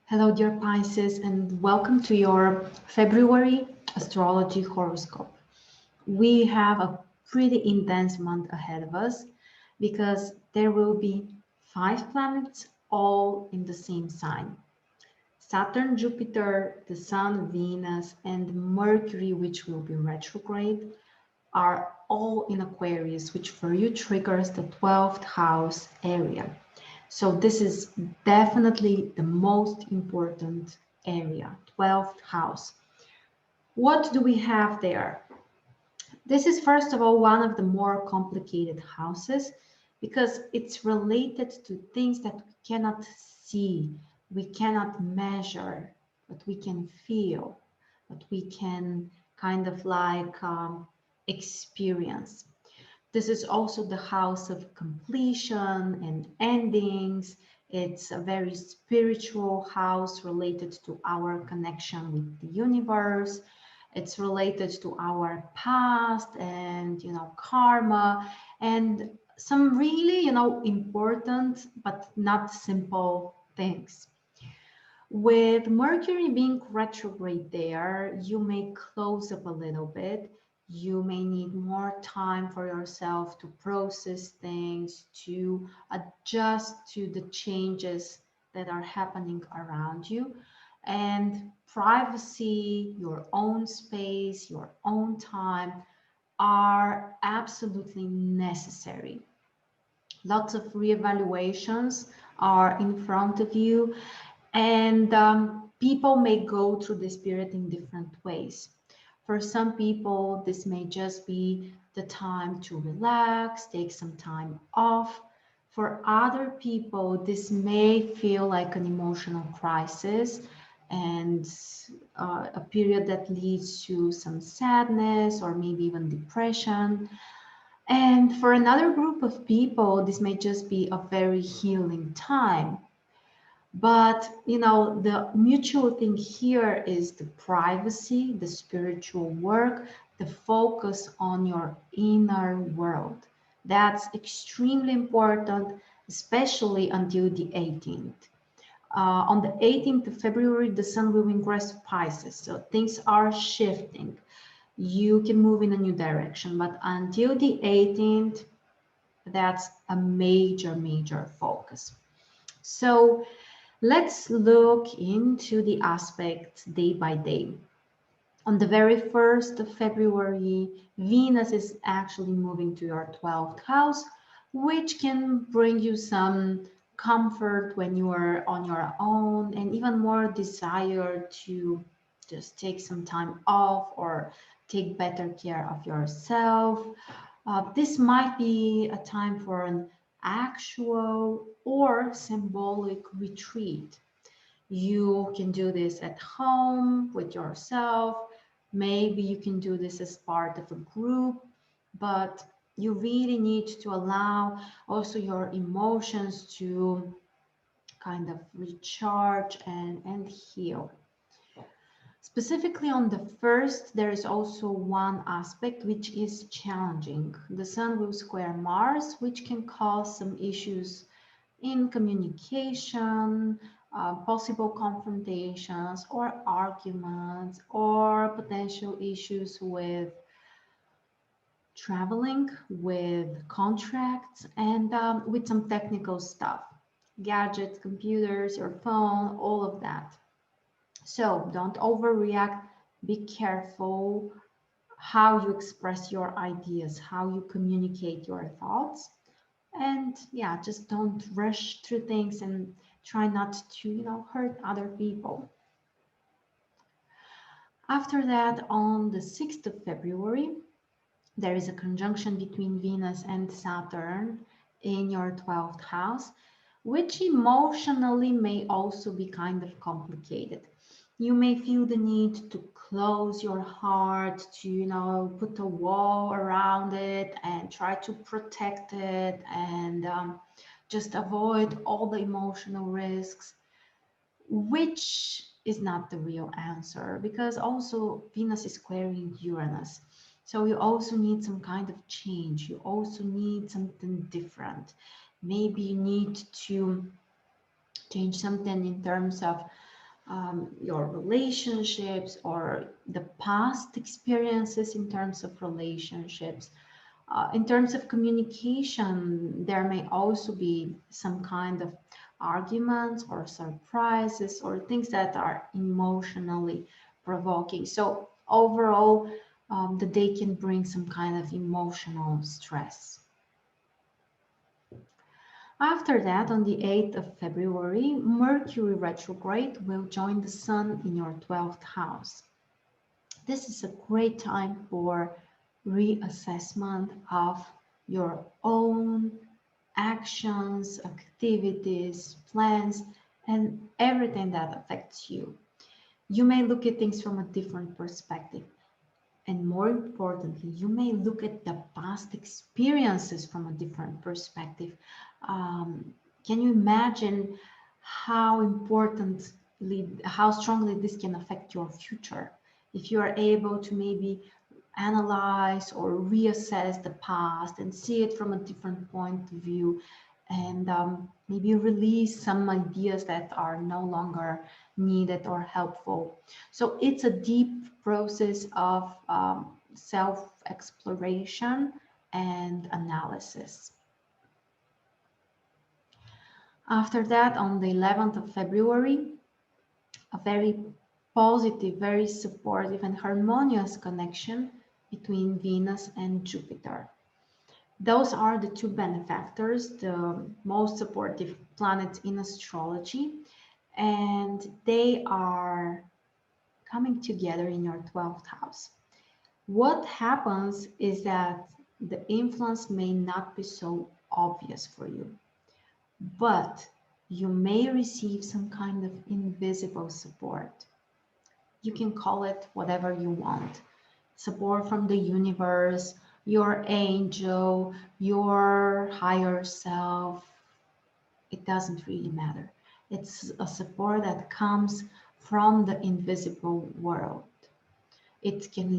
Hello, dear Pisces, and welcome to your February astrology horoscope. We have a pretty intense month ahead of us because there will be 5 planets all in the same sign. Saturn, Jupiter, the Sun, Venus, and Mercury, which will be retrograde, are all in Aquarius, which for you triggers the 12th house area. So this is definitely the most important area, 12th house. What do we have there? This is first of all one of the more complicated houses because it's related to things that we cannot see, we cannot measure, but we can feel, but we can kind of like experience. This is also the house of completion and endings. It's a very spiritual house related to our connection with the universe. It's related to our past and, karma and some really, important but not simple things. With Mercury being retrograde there, you may close up a little bit. You may need more time for yourself to process things, to adjust to the changes that are happening around you. And privacy, your own space, your own time are absolutely necessary. Lots of reevaluations are in front of you, and people may go through this period in different ways. For some people, this may just be the time to relax, take some time off. For other people, this may feel like an emotional crisis and a period that leads to some sadness or maybe even depression. And for another group of people, this may just be a very healing time. But, the mutual thing here is the privacy, the spiritual work, the focus on your inner world. That's extremely important, especially until the 18th. On the 18th of February, the sun will ingress Pisces, so things are shifting. You can move in a new direction, but until the 18th, that's a major, major focus. So let's look into the aspects day by day. On the very 1st of February, Venus is actually moving to your 12th house, which can bring you some comfort when you are on your own and even more desire to just take some time off or take better care of yourself. This might be a time for an actual or symbolic retreat. You can do this at home with yourself. Maybe you can do this as part of a group, but you really need to allow also your emotions to kind of recharge and heal. Specifically on the 1st, there is also one aspect which is challenging. The Sun will square Mars, which can cause some issues in communication, possible confrontations or arguments, or potential issues with traveling, with contracts, and with some technical stuff, gadgets, computers, your phone, all of that. So don't overreact. Be careful how you express your ideas, how you communicate your thoughts. And yeah, just don't rush through things and try not to, hurt other people. After that, on the 6th of February, there is a conjunction between Venus and Saturn in your 12th house, which emotionally may also be kind of complicated. You may feel the need to close your heart, to, put a wall around it and try to protect it and just avoid all the emotional risks, which is not the real answer because also Venus is squaring Uranus. So you also need some kind of change. You also need something different. Maybe you need to change something in terms of your relationships or the past experiences in terms of relationships. In terms of communication, there may also be some kind of arguments or surprises or things that are emotionally provoking. So overall, the day can bring some kind of emotional stress. After that, on the 8th of February, Mercury retrograde will join the Sun in your 12th house. This is a great time for reassessment of your own actions, activities, plans, and everything that affects you. You may look at things from a different perspective. And more importantly, you may look at the past experiences from a different perspective. Can you imagine how importantly, how strongly this can affect your future? If you are able to maybe analyze or reassess the past and see it from a different point of view, and maybe release some ideas that are no longer needed or helpful. So it's a deep process of self-exploration and analysis. After that, on the 11th of February, a very positive, very supportive and harmonious connection between Venus and Jupiter. Those are the two benefactors, the most supportive planets in astrology, and they are coming together in your 12th house. What happens is that the influence may not be so obvious for you, but you may receive some kind of invisible support. You can call it whatever you want. Support from the universe, your angel, your higher self. It doesn't really matter. It's a support that comes from the invisible world. It can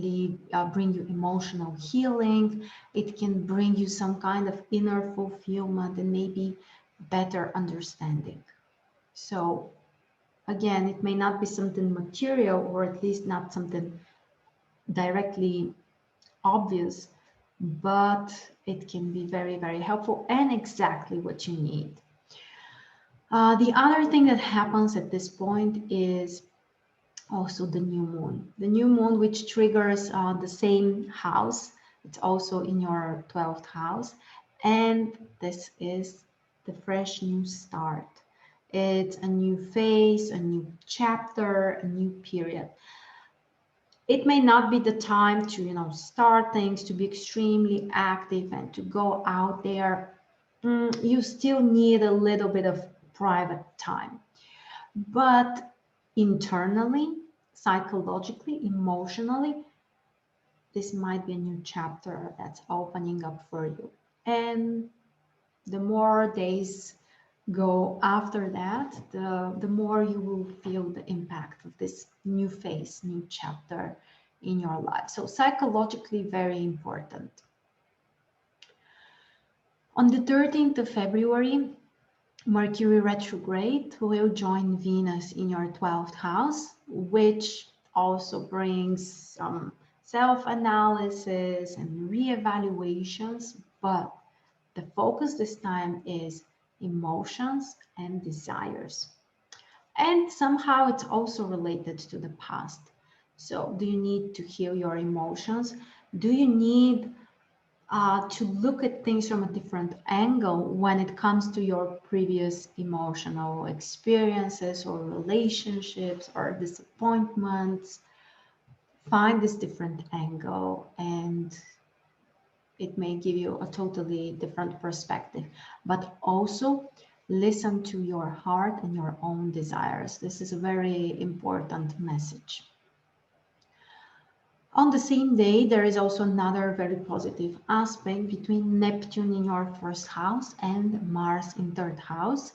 bring you emotional healing. It can bring you some kind of inner fulfillment and maybe better understanding. So again, it may not be something material, or at least not something directly obvious, but it can be very, very helpful and exactly what you need. The other thing that happens at this point is also the new moon. The new moon, which triggers the same house. It's also in your 12th house. And this is the fresh new start. It's a new phase, a new chapter, a new period. It may not be the time to, start things, to be extremely active and to go out there. You still need a little bit of private time. But internally, psychologically, emotionally, this might be a new chapter that's opening up for you. And the more days go after that, the more you will feel the impact of this new phase, new chapter in your life. So psychologically, very important. On the 13th of February, Mercury retrograde will join Venus in your 12th house, which also brings some self-analysis and re-evaluations, but the focus this time is emotions and desires. And somehow it's also related to the past. So do you need to heal your emotions? Do you need to look at things from a different angle when it comes to your previous emotional experiences or relationships or disappointments? Find this different angle and it may give you a totally different perspective, but also listen to your heart and your own desires. This is a very important message. On the same day, there is also another very positive aspect between Neptune in your first house and Mars in third house.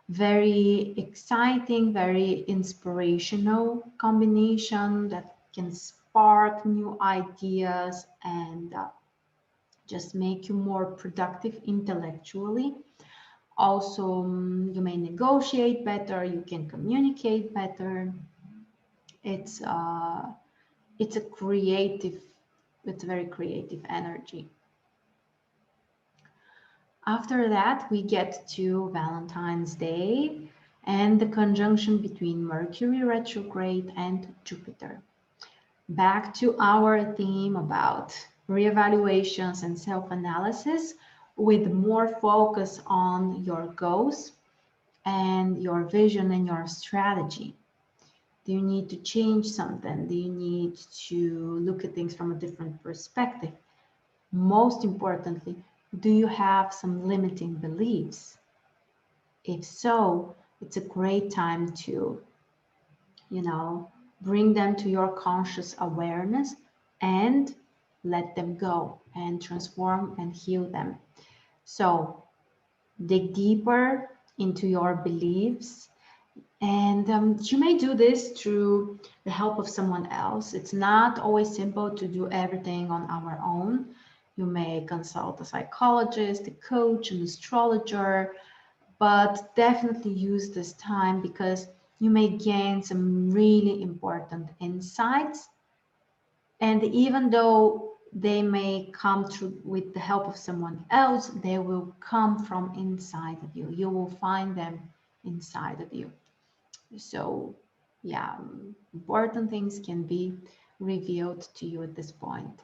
Very exciting, very inspirational combination that can spark new ideas and just make you more productive intellectually. Also, you may negotiate better, you can communicate better. It's a creative, it's a very creative energy. After that, we get to Valentine's Day and the conjunction between Mercury retrograde and Jupiter. Back to our theme about reevaluations and self-analysis with more focus on your goals and your vision and your strategy. Do you need to change something? Do you need to look at things from a different perspective? Most importantly, do you have some limiting beliefs? If so, it's a great time to, bring them to your conscious awareness and let them go and transform and heal them. So dig deeper into your beliefs, and you may do this through the help of someone else. It's not always simple to do everything on our own. You may consult a psychologist, a coach, an astrologer, but definitely use this time because you may gain some really important insights. And even though they may come through with the help of someone else, they will come from inside of you. You will find them inside of you. So, yeah, important things can be revealed to you at this point.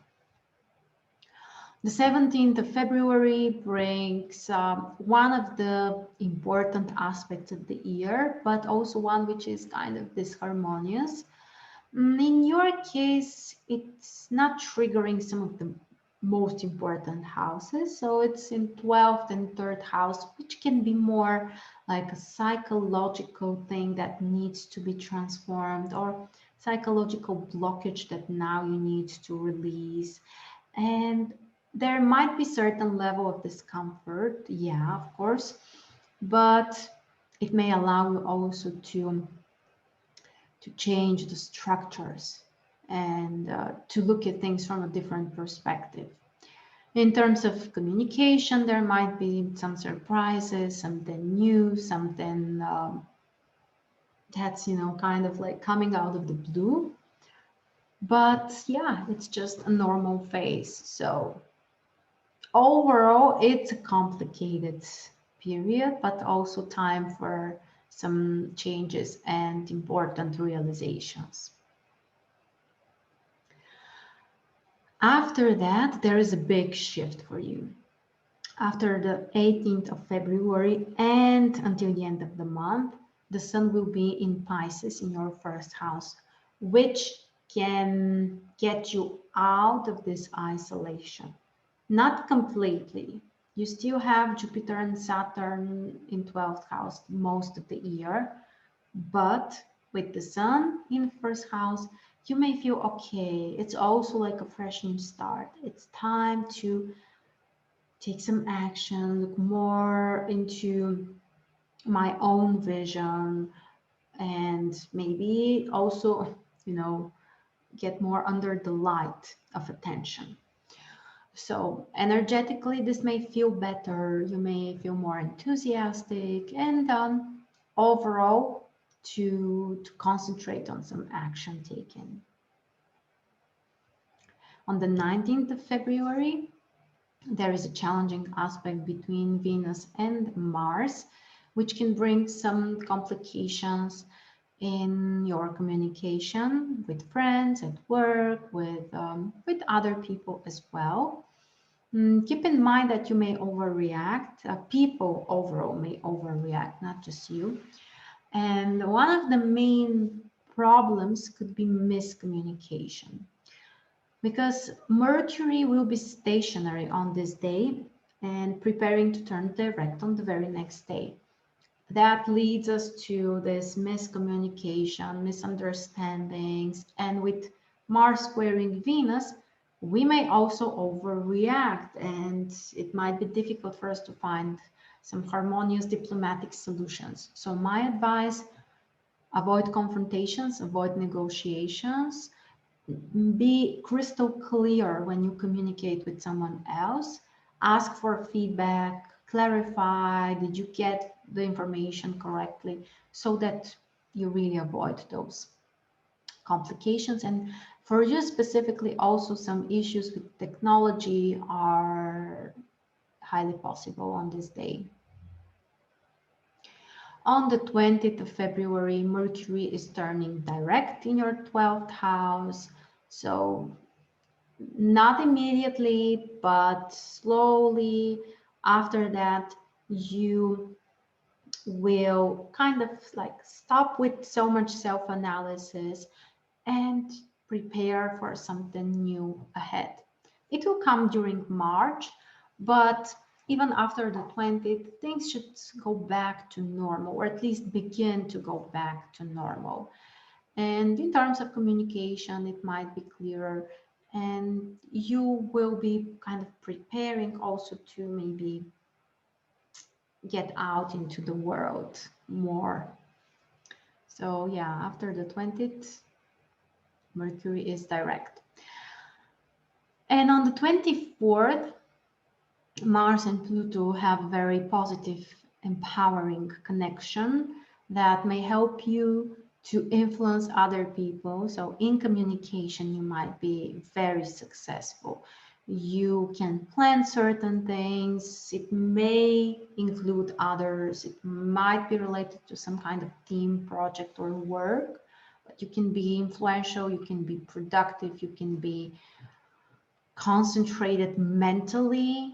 The 17th of February brings one of the important aspects of the year, but also one which is kind of disharmonious. In your case, it's not triggering some of the most important houses. So it's in 12th and 3rd house, which can be more like a psychological thing that needs to be transformed, or psychological blockage that now you need to release. And there might be certain level of discomfort, yeah, of course, but it may allow you also to change the structures and to look at things from a different perspective. In terms of communication, there might be some surprises, something new, something that's, kind of like coming out of the blue. But yeah, it's just a normal phase. So overall, it's a complicated period, but also time for some changes and important realizations. After that, there is a big shift for you. After the 18th of February and until the end of the month, the sun will be in Pisces in your first house, which can get you out of this isolation. Not completely. You still have Jupiter and Saturn in 12th house most of the year, but with the sun in first house, you may feel okay. It's also like a fresh new start. It's time to take some action, look more into my own vision, and maybe also, get more under the light of attention. So energetically, this may feel better. You may feel more enthusiastic and overall to concentrate on some action taken. On the 19th of February, there is a challenging aspect between Venus and Mars, which can bring some complications in your communication with friends, at work, with other people as well. Keep in mind that you may overreact. People overall may overreact, not just you. And one of the main problems could be miscommunication, because Mercury will be stationary on this day and preparing to turn direct on the very next day. That leads us to this miscommunication, misunderstandings, and with Mars squaring Venus, we may also overreact, and it might be difficult for us to find some harmonious diplomatic solutions. So my advice, avoid confrontations, avoid negotiations, be crystal clear when you communicate with someone else, ask for feedback, clarify? Did you get the information correctly? So that you really avoid those complications. And for you specifically, also some issues with technology are highly possible on this day. On the 20th of February, Mercury is turning direct in your 12th house. So not immediately, but slowly after that, you will kind of like stop with so much self-analysis and prepare for something new ahead. It will come during March, but even after the 20th, things should go back to normal, or at least begin to go back to normal. And in terms of communication, it might be clearer, and you will be kind of preparing also to maybe get out into the world more. So yeah, after the 20th, Mercury is direct. And on the 24th, Mars and Pluto have a very positive, empowering connection that may help you to influence other people. So in communication, you might be very successful. You can plan certain things. It may include others. It might be related to some kind of team project or work, but you can be influential, you can be productive, you can be concentrated mentally,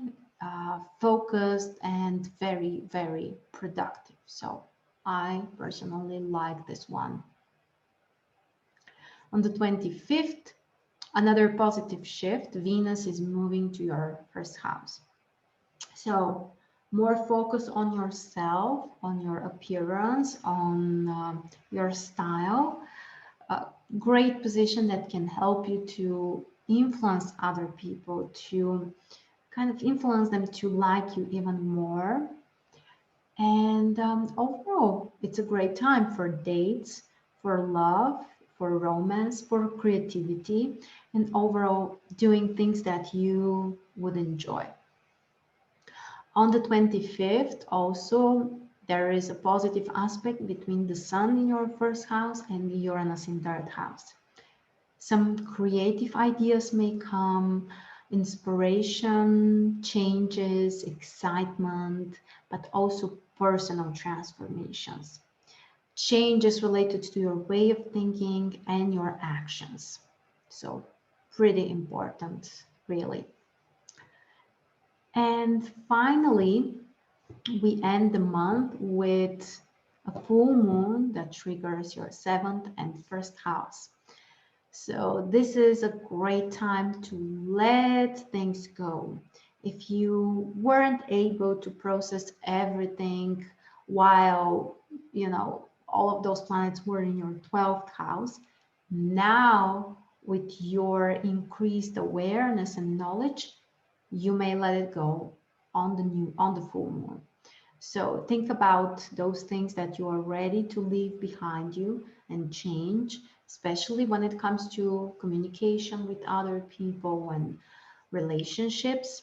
focused, and very, very productive. So I personally like this one. On the 25th, another positive shift. Venus is moving to your first house. So more focus on yourself, on your appearance, on your style. A great position that can help you to influence other people, to kind of influence them to like you even more. And overall, it's a great time for dates, for love, for romance, for creativity, and overall doing things that you would enjoy. On the 25th, also, there is a positive aspect between the Sun in your first house and Uranus in third house. Some creative ideas may come, inspiration, changes, excitement, but also personal transformations. Changes related to your way of thinking and your actions. So pretty important, really. And finally, we end the month with a full moon that triggers your seventh and first house. So this is a great time to let things go. If you weren't able to process everything while, all of those planets were in your 12th house, now with your increased awareness and knowledge, you may let it go on the full moon. So think about those things that you are ready to leave behind you and change, especially when it comes to communication with other people and relationships.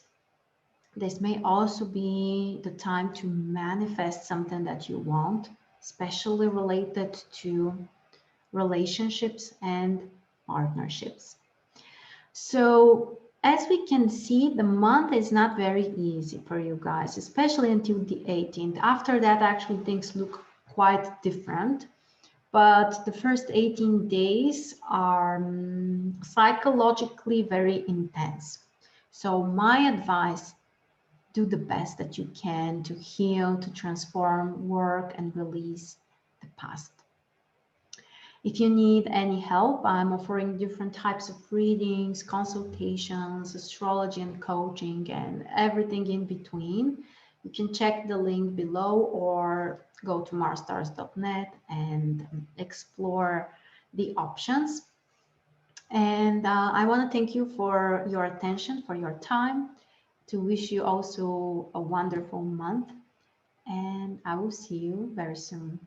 This may also be the time to manifest something that you want, especially related to relationships and partnerships. So as we can see, the month is not very easy for you guys, especially until the 18th. After that, actually, things look quite different. But the first 18 days are psychologically very intense. So my advice, do the best that you can to heal, to transform, work, and release the past. If you need any help, I'm offering different types of readings, consultations, astrology and coaching, and everything in between. You can check the link below or go to marstars.net and explore the options. And I want to thank you for your attention, for your time, to wish you also a wonderful month. And I will see you very soon.